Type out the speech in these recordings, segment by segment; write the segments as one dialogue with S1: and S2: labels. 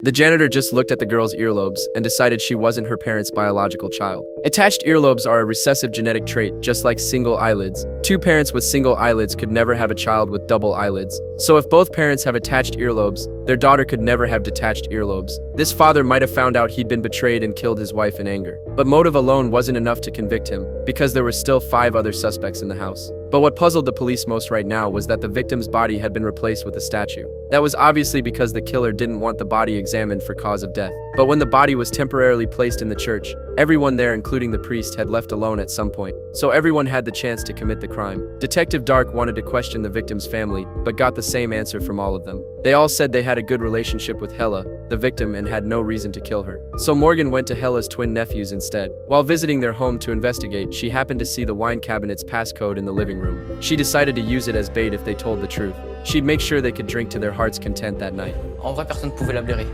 S1: The janitor just looked at the girl's earlobes and decided she wasn't her parents' biological child. Attached earlobes are a recessive genetic trait, just like single eyelids. Two parents with single eyelids could never have a child with double eyelids. So if both parents have attached earlobes, their daughter could never have detached earlobes. This father might have found out he'd been betrayed and killed his wife in anger. But motive alone wasn't enough to convict him, because there were still 5 other suspects in the house. But what puzzled the police most right now was that the victim's body had been replaced with a statue. That was obviously because the killer didn't want the body examined for cause of death. But when the body was temporarily placed in the church, everyone there, including the priest, had left alone at some point. So everyone had the chance to commit the crime. Detective Dark wanted to question the victim's family, but got the same answer from all of them. They all said they had a good relationship with Hella, the victim, and had no reason to kill her. So Morgan went to Hella's twin nephews instead. While visiting their home to investigate, she happened to see the wine cabinet's passcode in the living room. She decided to use it as bait if they told the truth. She'd make sure they could drink to their heart's content that night.
S2: En vrai, personne ne pouvait la blairer.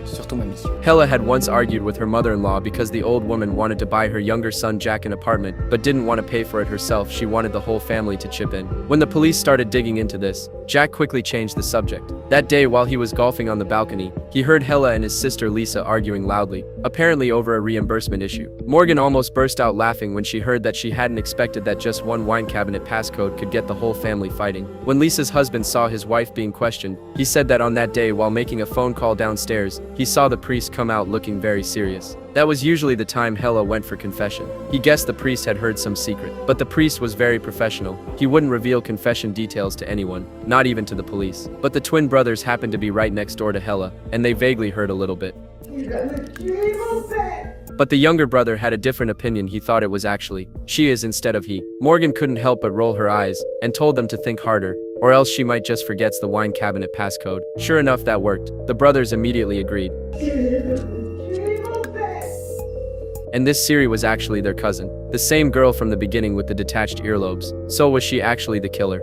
S2: Surtout mamie.
S1: Hella had once argued with her mother-in-law because the old woman wanted to buy her younger son Jack an apartment, but didn't want to pay for it herself. She wanted the whole family to chip in. When the police started digging into this, Jack quickly changed the subject. That day, while he was golfing on the balcony, he heard Hella and his sister Lisa arguing loudly, apparently over a reimbursement issue. Morgan almost burst out laughing when she heard that she hadn't expected that just one wine cabinet passcode could get the whole family fighting. When Lisa's husband saw his wife being questioned, he said that on that day, while making a phone call downstairs, he saw the priest come out looking very serious. That was usually the time Hella went for confession. He guessed the priest had heard some secret, but the priest was very professional. He wouldn't reveal confession details to anyone, not even to the police. But the twin brothers happened to be right next door to Hella, and they vaguely heard a little bit. But the younger brother had a different opinion. He thought it was actually she is instead of he. Morgan couldn't help but roll her eyes, and told them to think harder, or else she might just forget the wine cabinet passcode. Sure enough, that worked. The brothers immediately agreed. And this Siri was actually their cousin, the same girl from the beginning with the detached earlobes. So was she actually the killer?